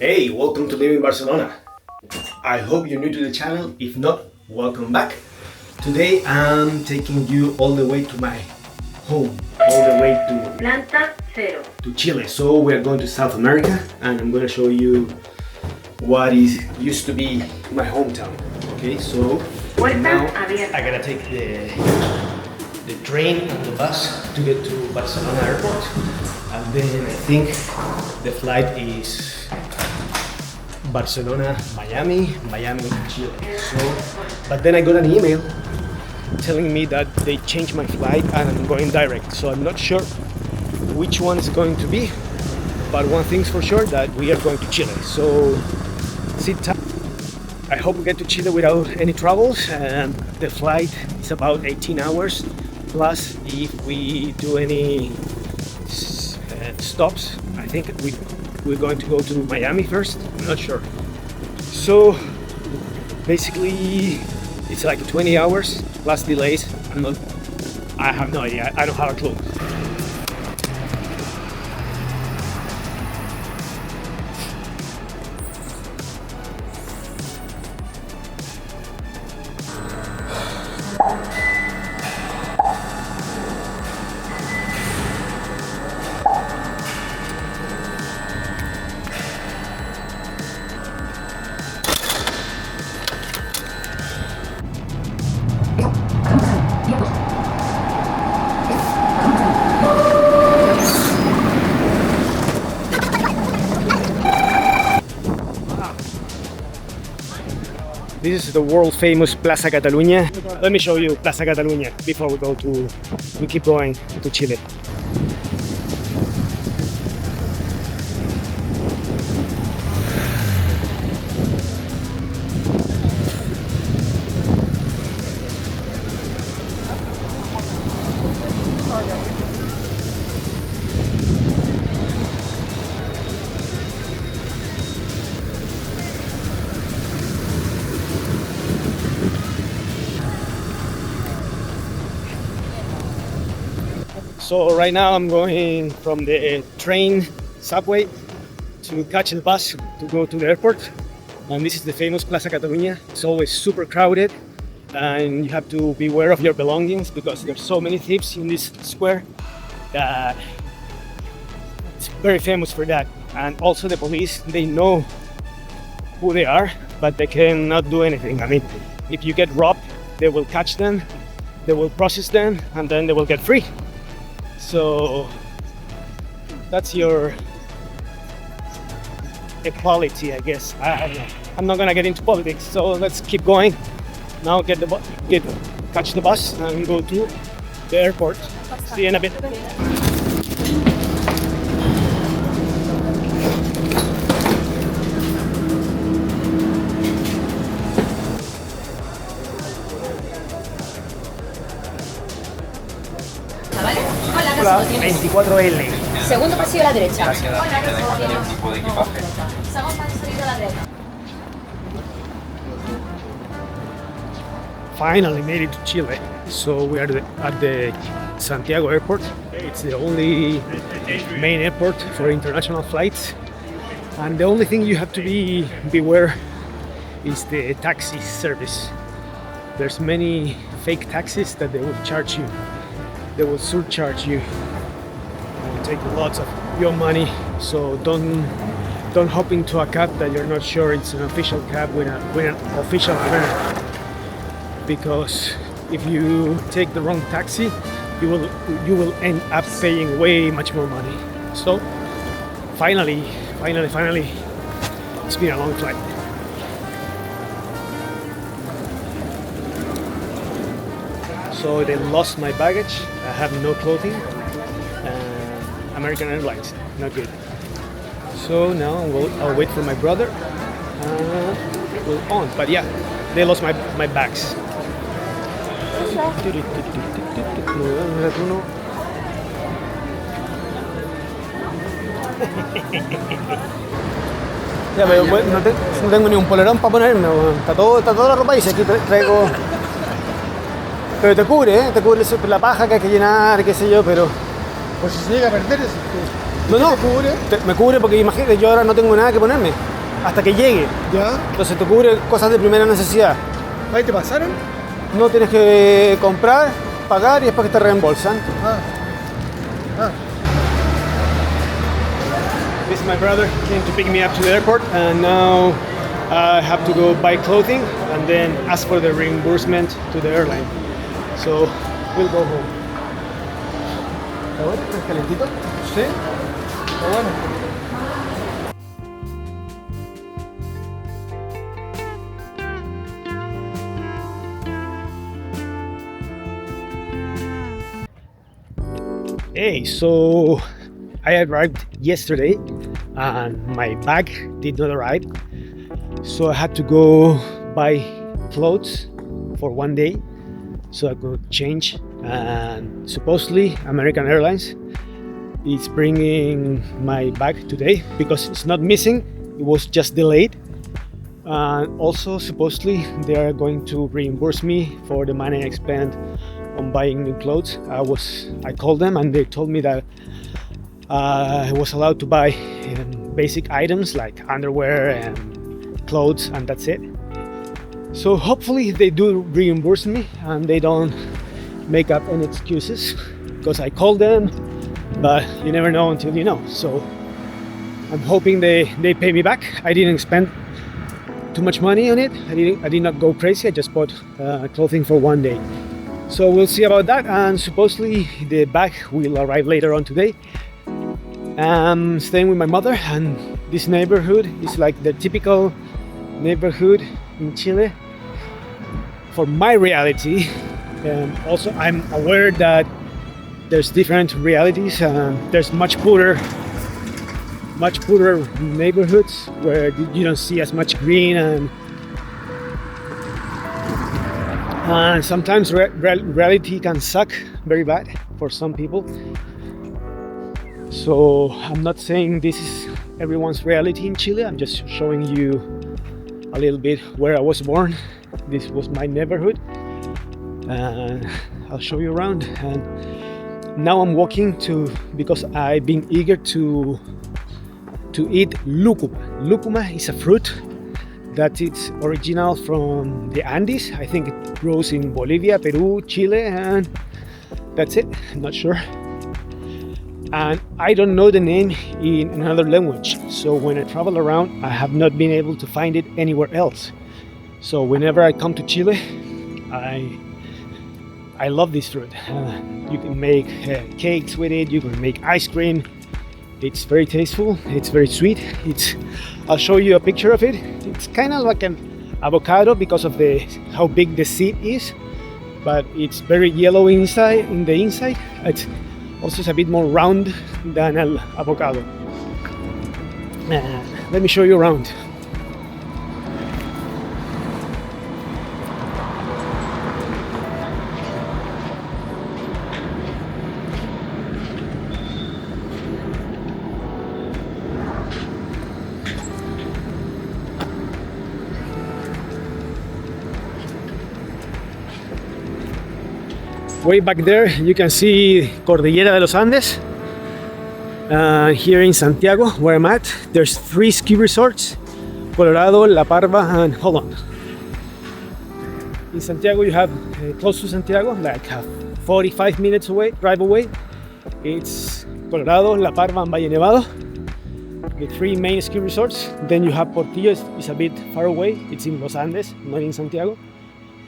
Hey, welcome to Live in Barcelona. I hope you're new to the channel. If not, welcome back. Today I'm taking you all the way to my home, all the way to Planta cero. Chile. So we're going to South America and I'm going to show you what is used to be my hometown. Okay, so now I gotta take the train and the bus to get to Barcelona airport, and then I think the flight is Barcelona, Miami, Miami, Chile. So, but then I got an email telling me that they changed my flight and I'm going direct. So I'm not sure which one is going to be, but one thing's for sure, that we are going to Chile. So sit tight. I hope we get to Chile without any troubles. The flight is about 18 hours, plus if we do any stops, I think we're going to go to Miami first. I'm not sure. So basically it's like 20 hours plus delays. I have no idea. I don't have a clue. This is the world famous Plaza Catalunya. Let me show you Plaza Catalunya before we keep going to Chile. So right now I'm going from the train subway to catch the bus to go to the airport. And this is the famous Plaza Catalunya. It's always super crowded and you have to beware of your belongings because there's so many thieves in this square that it's very famous for that. And also the police, they know who they are, but they cannot do anything. I mean, if you get robbed, they will catch them, they will process them, and then they will get free. So that's your equality, I guess. I don't know. I'm not gonna get into politics, so let's keep going. Now catch the bus and go to the airport. See you in a bit. Hola, 24L. segundo pasillo a la derecha. Gracias. Hola, Segundo pasillo a la derecha. Finally made it to Chile. So we are at the Santiago airport. It's the only main airport for international flights. And the only thing you have to beware is the taxi service. There's many fake taxis that they will charge you. They will surcharge you and take lots of your money. So don't hop into a cab that you're not sure it's an official cab with an official owner. Because if you take the wrong taxi, you will end up paying way much more money. So finally, it's been a long flight. So they lost my baggage. I have no clothing. American Airlines, not good. So now I'll wait for my brother. We'll on. But yeah, they lost my bags. Ya, pero no tengo ni un polerón para ponerme, está toda la ropa ahí, si aquí traigo. Pero te cubre la paja que hay que llenar, qué sé yo, pero. Pues si se llega a perder, No, no, ¿Te cubre? me cubre porque imagínate, yo ahora no tengo nada que ponerme hasta que llegue. Ya. Entonces te cubre cosas de primera necesidad. ¿Ahí te pasaron? No tienes que comprar, pagar y después que te reembolsan. Ah. Ah. This is my brother came to pick me up to the airport and now I have to go buy clothing and then ask for the reimbursement to the airline. So we'll go home. ¿Está bueno? ¿Está calentito? Sí. Está bueno. Hey, so I arrived yesterday and my bag did not arrive. So I had to go buy clothes for one day so I could change. And supposedly American Airlines is bringing my bag today because it's not missing, it was just delayed. And also supposedly they are going to reimburse me for the money I spent on buying new clothes. I called them and they told me that I was allowed to buy basic items like underwear and clothes, and that's it. So hopefully they do reimburse me and they don't make up any excuses, because I called them, but you never know until you know. So I'm hoping they pay me back. I didn't spend too much money on it. I did not go crazy. I just bought clothing for one day. So we'll see about that, and supposedly the bag will arrive later on today. I'm staying with my mother, and this neighborhood is like the typical neighborhood in Chile for my reality. And also I'm aware that there's different realities. There's much poorer neighborhoods where you don't see as much green, and sometimes reality can suck very bad for some people. So I'm not saying this is everyone's reality in Chile. I'm just showing you a little bit where I was born. This was my neighborhood, and I'll show you around. And now I'm walking because I've been eager to eat lucuma. Lucuma is a fruit that it's original from the Andes. I think it grows in Bolivia, Peru, Chile, and that's it. I'm not sure. And I don't know the name in another language. So when I travel around, I have not been able to find it anywhere else. So whenever I come to Chile, I love this fruit. You can make cakes with it. You can make ice cream. It's very tasteful. It's very sweet. I'll show you a picture of it. It's kind of like an avocado because of how big the seed is, but it's very yellow inside. In the inside, it's also a bit more round than an avocado. Let me show you around. Way back there you can see Cordillera de los Andes. Here in Santiago, where I'm at, there's 3 ski resorts: Colorado, La Parva, and hold on. In Santiago you have, close to Santiago, like 45 minutes drive away, it's Colorado, La Parva, and Valle Nevado, the 3 main ski resorts. Then you have Portillo, it's a bit far away, it's in Los Andes, not in Santiago.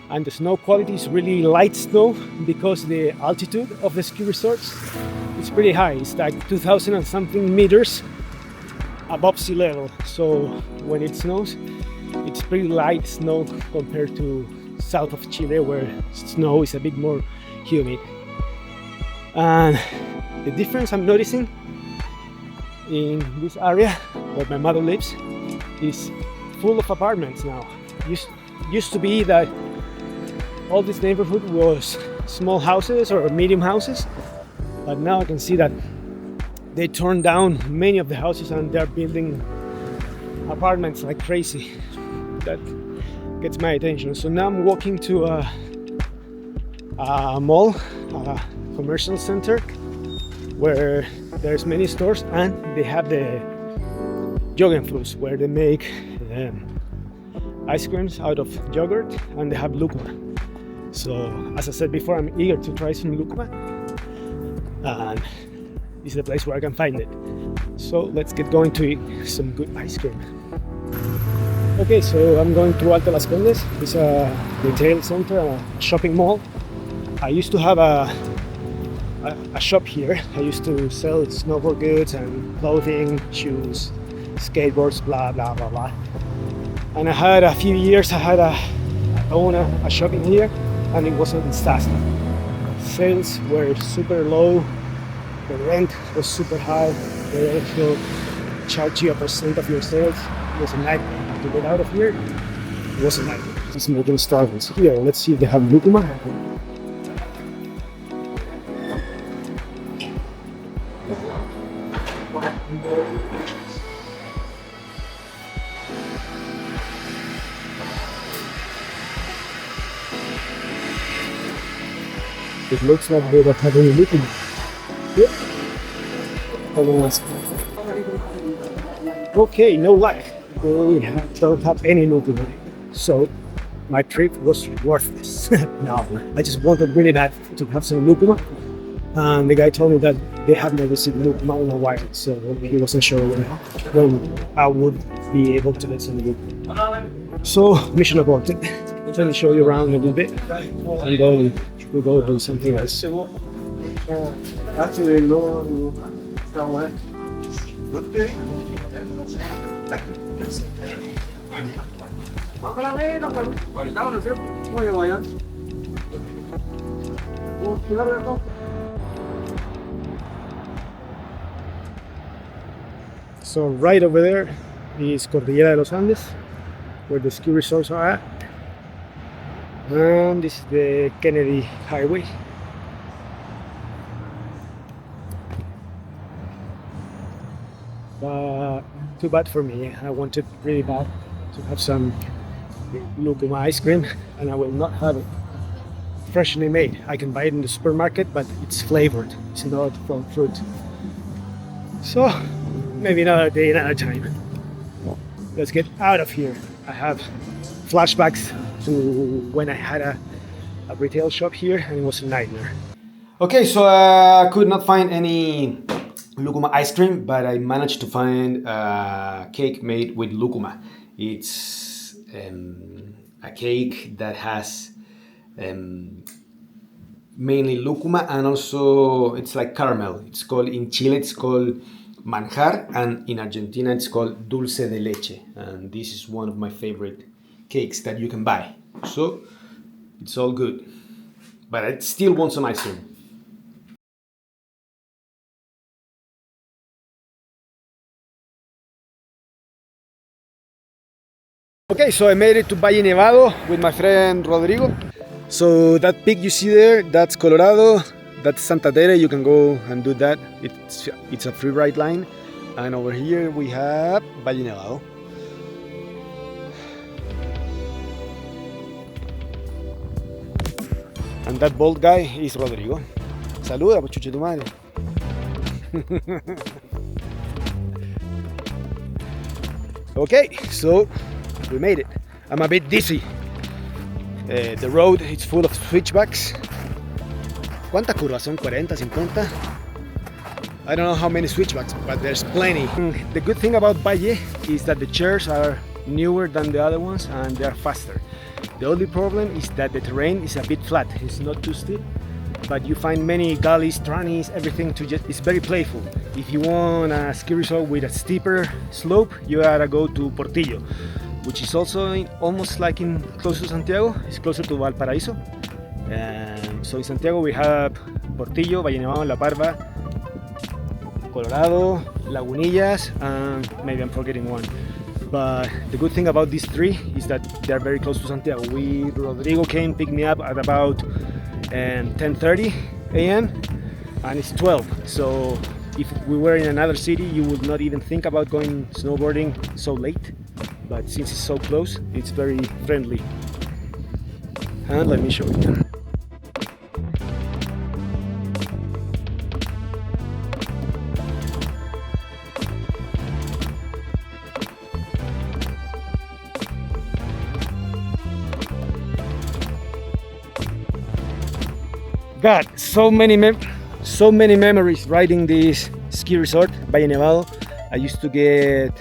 And the snow quality is really light snow because the altitude of the ski resorts is pretty high. It's like 2,000 and something meters above sea level. So when it snows, it's pretty light snow compared to south of Chile, where snow is a bit more humid. And the difference I'm noticing in this area where my mother lives is full of apartments now. Used to be that all this neighborhood was small houses or medium houses, but now I can see that they turned down many of the houses and they're building apartments like crazy. That gets my attention. So now I'm walking to a mall, a commercial center, where There's many stores, and they have the yogurt fruits where they make ice creams out of yogurt, and they have lucuma. So as I said before, I'm eager to try some lucuma, and this is the place where I can find it. So let's get going to eat some good ice cream. Okay, so I'm going to Alto Las Condes. It's a retail center, a shopping mall. I used to have a shop here. I used to sell snowboard goods and clothing, shoes, skateboards, blah blah blah blah. And I had a few years. I owned a shop in here, and it was a disaster. Sales were super low. The rent was super high. They also charge you a percent of your sales. It was a nightmare. To get out of here, it was a nightmare. Let's make them starving. Here, let's see if they have lucuma. It looks like they don't have any lucuma. Yep. Okay, no luck. They don't have any lucuma. So my trip was worthless. No, I just wanted really bad to have some lucuma. And the guy told me that they have never seen lucuma in a while, so he wasn't sure when I would be able to get some lucuma. So mission aborted. Let me show you around a little bit, and then we'll go do something else. Actually, no. So right over there is Cordillera de los Andes, where the ski resorts are at. And this is the Kennedy Highway. But too bad for me. I wanted really bad to have some lucuma ice cream, and I will not have it freshly made. I can buy it in the supermarket, but it's flavored. It's not from fruit. So maybe another day, another time. Let's get out of here. I have flashbacks to when I had a retail shop here, and it was a nightmare. Okay, so I could not find any lucuma ice cream, but I managed to find a cake made with lucuma. It's a cake that has mainly lucuma, and also it's like caramel. It's called, in Chile it's called manjar, and in Argentina it's called dulce de leche. And this is one of my favorite cakes that you can buy. So it's all good, but I still want some ice cream. Okay, so I made it to Valle Nevado with my friend Rodrigo. So that peak you see there, that's Colorado, that's Santa Tere. You can go and do that. It's a free ride line. And over here we have Valle Nevado. And that bald guy is Rodrigo. Saluda, pues, chuche tu madre. Okay, so we made it. I'm a bit dizzy. The road is full of switchbacks. ¿Cuántas curvas son? 40, 50? I don't know how many switchbacks, but there's plenty. The good thing about Valle is that the chairs are newer than the other ones, and they are faster. The only problem is that the terrain is a bit flat. It's not too steep, but you find many gullies, trannies, everything it's very playful. If you want a ski resort with a steeper slope, you gotta go to Portillo, which is also almost like close to Santiago. It's closer to Valparaíso. So in Santiago we have Portillo, Valle Nevado, La Parva, Colorado, Lagunillas, and maybe I'm forgetting one. But the good thing about these three is that they are very close to Santiago. Rodrigo came, picked me up at about 10:30 a.m. and it's 12. So if we were in another city, you would not even think about going snowboarding so late. But since it's so close, it's very friendly. And let me show you. God, so many memories riding this ski resort, Valle Nevado. I used to get,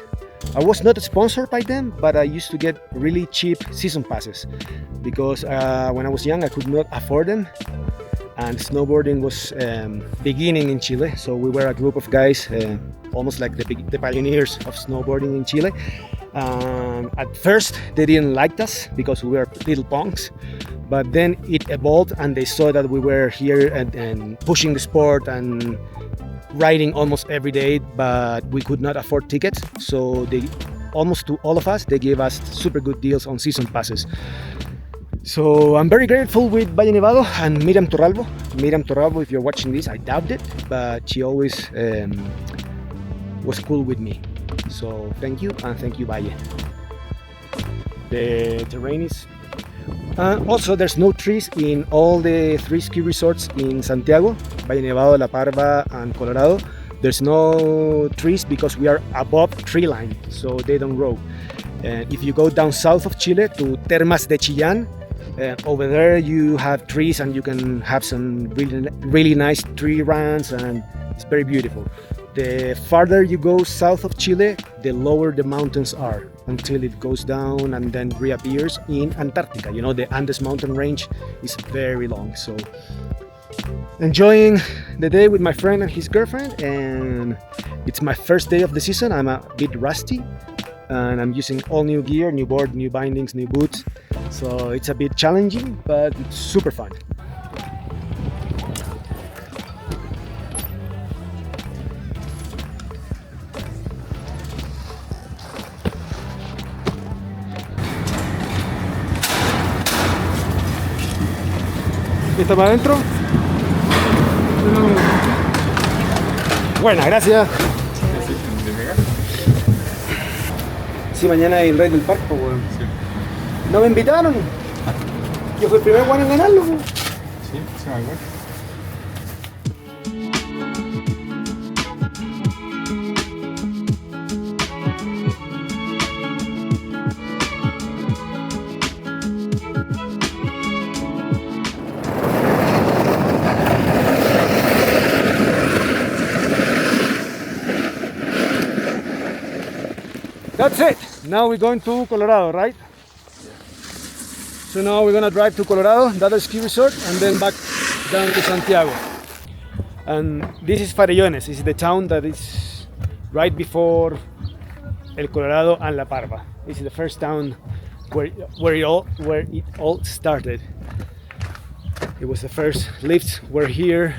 I was not sponsored by them, but I used to get really cheap season passes because when I was young, I could not afford them. And snowboarding was beginning in Chile. So we were a group of guys, almost like the pioneers of snowboarding in Chile. At first, they didn't like us because we were little punks, but then it evolved and they saw that we were here and pushing the sport and riding almost every day, but we could not afford tickets. So they almost to all of us, they gave us super good deals on season passes. So I'm very grateful with Valle Nevado and Miriam Torralbo. Miriam Torralbo, if you're watching this, I doubt it, but she always was cool with me. So thank you, and thank you, Valle. The terrain is... also, there's no trees in all the 3 ski resorts in Santiago, Valle Nevado, La Parva, and Colorado. There's no trees because we are above tree line, so they don't grow. And if you go down south of Chile to Termas de Chillán, over there you have trees and you can have some really nice tree runs, and it's very beautiful. The farther you go south of Chile, the lower the mountains are until it goes down and then reappears in Antarctica. You know, the Andes mountain range is very long. So enjoying the day with my friend and his girlfriend, and it's my first day of the season. I'm a bit rusty and I'm using all new gear, new board, new bindings, new boots. So it's a bit challenging, but it's super fun. ¿Está para adentro? Buena, gracias. Sí, mañana hay el Rey del Parque, pues, weón. Sí. No me invitaron. Yo fui el primer weón en ganarlo, pues. Sí, se me acuerda. That's it. Now we're going to Colorado, right? So now we're gonna drive to Colorado, the other ski resort, and then back down to Santiago. And this is Farellones. This is the town that is right before El Colorado and La Parva. This is the first town where it all started. It was the first lifts were here.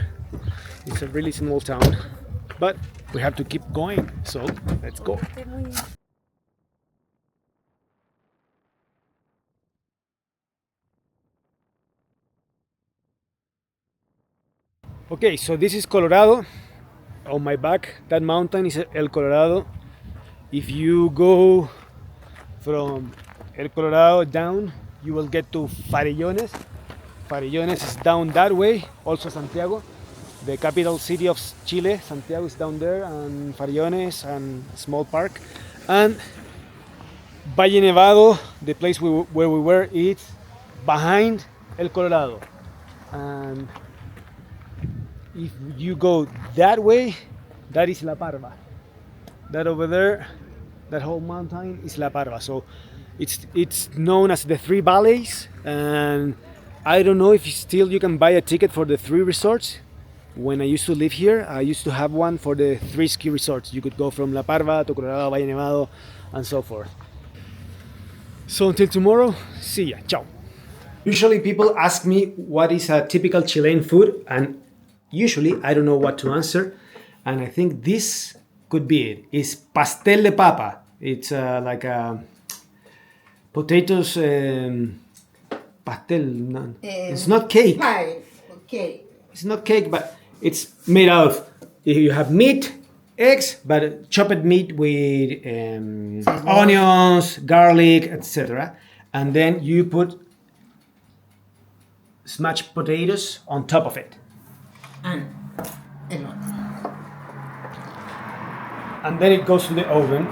It's a really small town, but we have to keep going. So let's go. Okay, so this is Colorado. On my back, that mountain is El Colorado. If you go from El Colorado down, you will get to Farellones. Farellones is down that way, also Santiago. The capital city of Chile, Santiago, is down there, and Farellones and a small park. And Valle Nevado, the place where we were, is behind El Colorado. And if you go that way, that is La Parva. That over there, that whole mountain is La Parva. So it's known as the 3 valleys, and I don't know if still you can buy a ticket for the 3 resorts. When I used to live here, I used to have one for the 3 ski resorts. You could go from La Parva to Colorado, Valle Nevado, and so forth. So until tomorrow, see ya. Ciao. Usually people ask me what is a typical Chilean food, and usually I don't know what to answer, and I think this could be it. It's pastel de papa. It's like a potatoes pastel. No, it's not cake. Pie, okay. It's not cake, but it's made out of, you have meat, eggs, but chopped meat with onions, garlic, etc. And then you put smashed potatoes on top of it. And elote. And then it goes to the oven.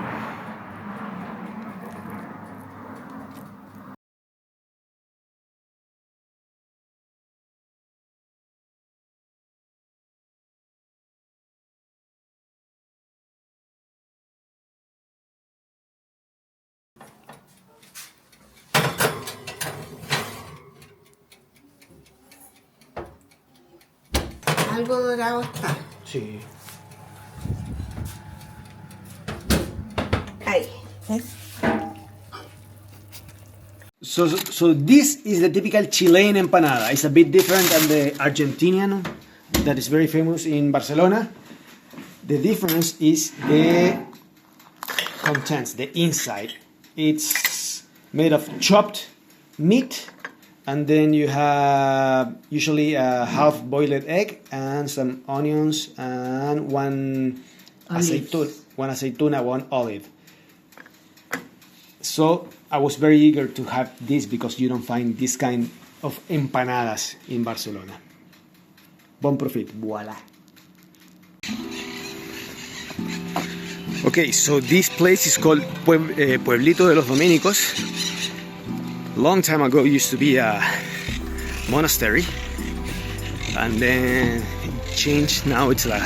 Algo dorado está. Sí. Ahí. ¿Ves? So this is the typical Chilean empanada. It's a bit different than the Argentinian that is very famous in Barcelona. The difference is the contents, the inside. It's made of chopped meat, and then you have usually a half-boiled egg and some onions and one aceituna, one olive. So I was very eager to have this because you don't find this kind of empanadas in Barcelona. Bon profit, voila. Okay, so this place is called Pueblito de los Dominicos. Long time ago it used to be a monastery, and then it changed. Now it's a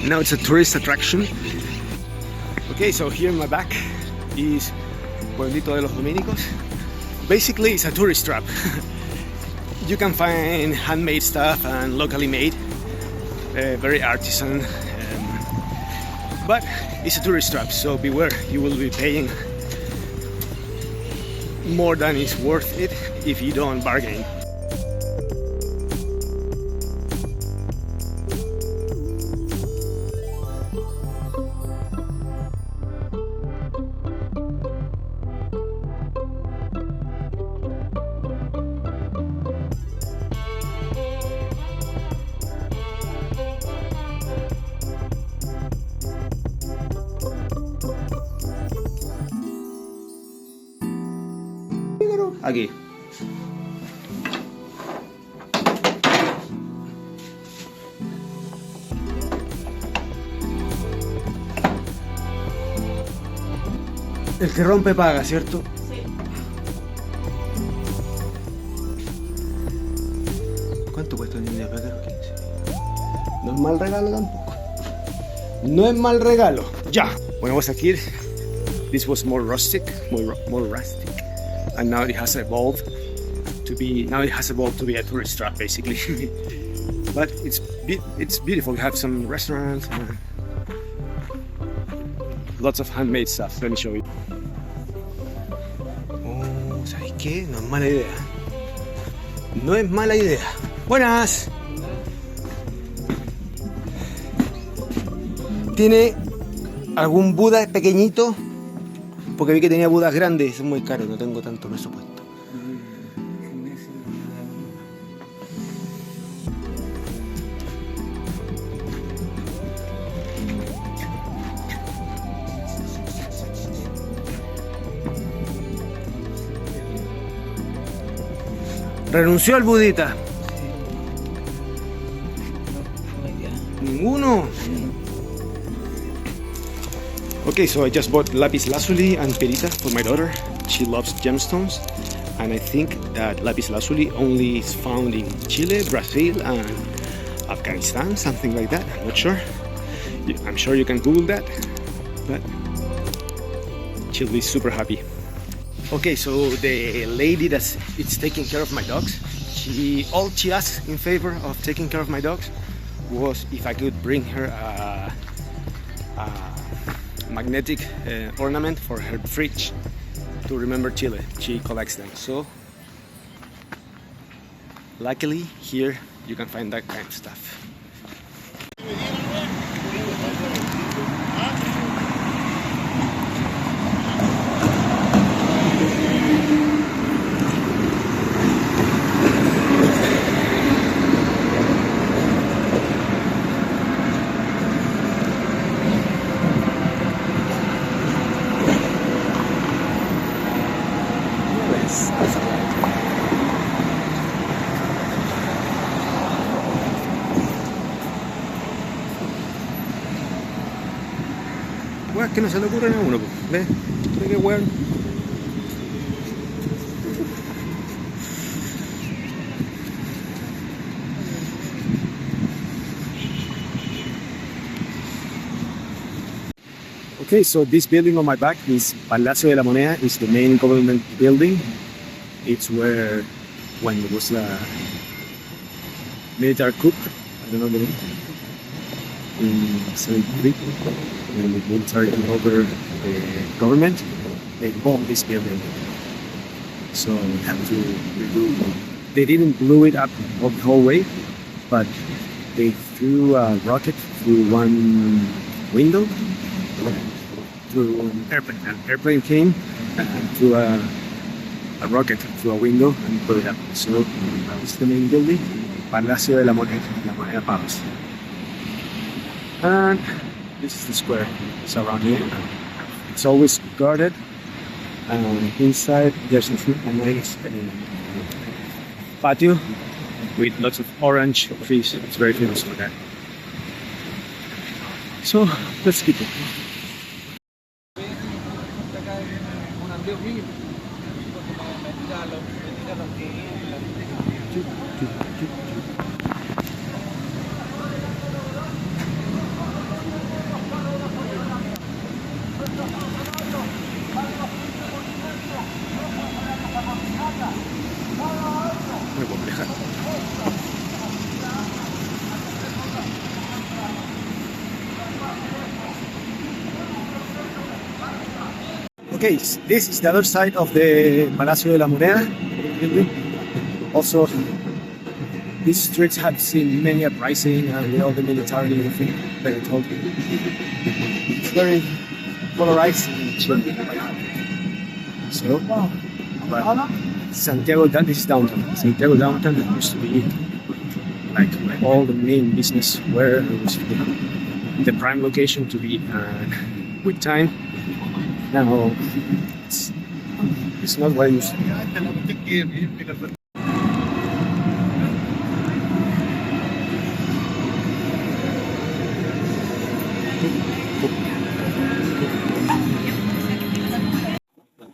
now it's a tourist attraction. Okay, so here in my back is Pueblito de los Dominicos. Basically, it's a tourist trap. You can find handmade stuff and locally made, very artisan, but it's a tourist trap, so beware, you will be paying more than is worth it if you don't bargain. Aquí. El que rompe paga, ¿cierto? Sí. ¿Cuánto cuesta un niño de plátano? 15. No es mal regalo tampoco. No es mal regalo. Ya. When I was a kid, this was more rustic, more rustic. And now it has evolved to be a tourist trap, basically. But it's beautiful. You have some restaurants and lots of handmade stuff. Let me show you. Oh, ¿sabes qué? No es mala idea. No es mala idea. Buenas. ¿Tiene algún Buda pequeñito? Porque vi que tenía budas grandes, es muy caro, no tengo tanto presupuesto. Renunció al budita. Ninguno. Okay, so I just bought lapis lazuli and perita for my daughter. She loves gemstones, and I think that lapis lazuli only is found in Chile, Brazil, and Afghanistan, something like that. I'm not sure. I'm sure you can Google that, but she'll be super happy. Okay, so the lady that's taking care of my dogs, all she asked in favor of taking care of my dogs was if I could bring her a magnetic ornament for her fridge to remember Chile. She collects them. So luckily here you can find that kind of stuff. Weas que no se le ocurren a uno, ¿ves? ¿Ves qué weón? Okay, so this building on my back is Palacio de la Moneda. It's the main government building. It's where, when it was military coup. I don't know the name. In 73, when the military took over the government, they bombed this building. So we have to redo. They didn't blow it up the whole way, but they threw a rocket through one window, through an airplane. An airplane came and threw a rocket through a window and blew it up. So it's the main building, Palacio de la Moneda Palace. And this is the square. It's around here. It's always guarded. And inside there's a nice patio with lots of orange trees. It's very famous for that. So let's keep it. Muy compleja. Okay, this is the other side of the Palacio de la Moneda building. Also, these streets have seen many uprisings and all the military thing that I told you. It's very polarized in Chile. So, but Santiago, this is downtown. Santiago downtown used to be like all the main business where it was the prime location to be. With time, now it's not what it used to be.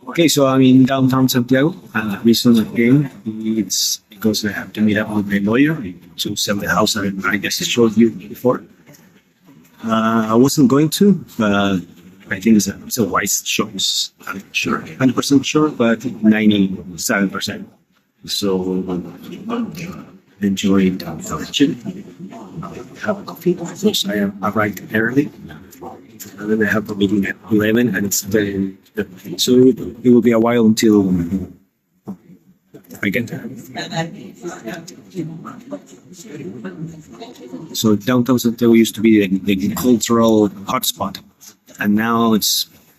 Okay, so I'm in downtown Santiago, and the reason I came is because I have to meet up with my lawyer to sell the house I guess I showed you before. I wasn't going to, but I think it's a wise choice. I'm not sure, 100% sure, but 97%. So enjoying the Chile. Have a coffee. Because I arrived early. And then I have a meeting at 11 and it's 10. So it will be a while until I get there. So downtown Santiago used to be the cultural hotspot, and now it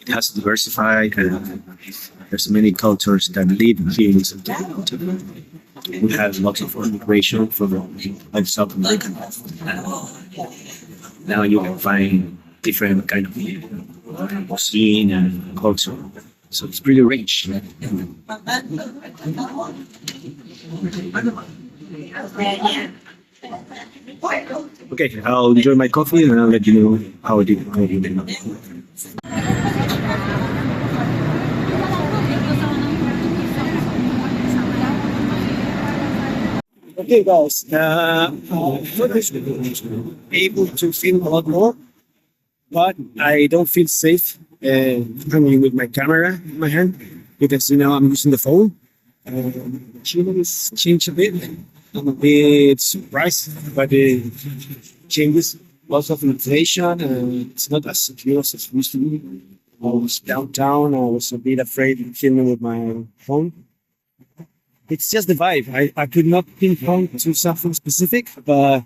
has diversified and there's many cultures that live here in Santiago. We have lots of immigration from like South America. Now you can find different kind of scene and culture. So it's pretty rich. Okay, I'll enjoy my coffee and I'll let you know how I did. Okay, guys, able to film a lot more, but I don't feel safe coming with my camera in my hand because I'm using the phone. Chile has changed a bit. I'm a bit surprised by the changes. Lots of inflation, and it's not as secure as it used to be. I was downtown. I was a bit afraid of filming with my phone. It's just the vibe. I could not pinpoint to something specific, but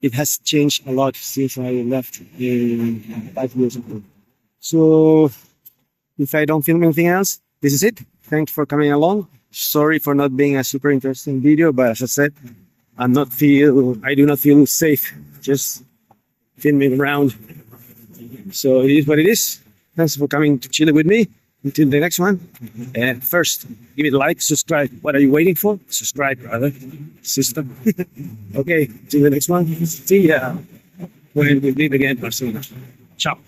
it has changed a lot since I left 5 years ago. So if I don't film anything else, this is it. Thanks for coming along. Sorry for not being a super interesting video, but as I said, I do not feel safe just filming around. So it is what it is. Thanks for coming to Chile with me. Until the next one. First, give it a like, subscribe. What are you waiting for? Subscribe, brother, sister. Okay, till the next one. See ya when we meet again, Barcelona. Ciao.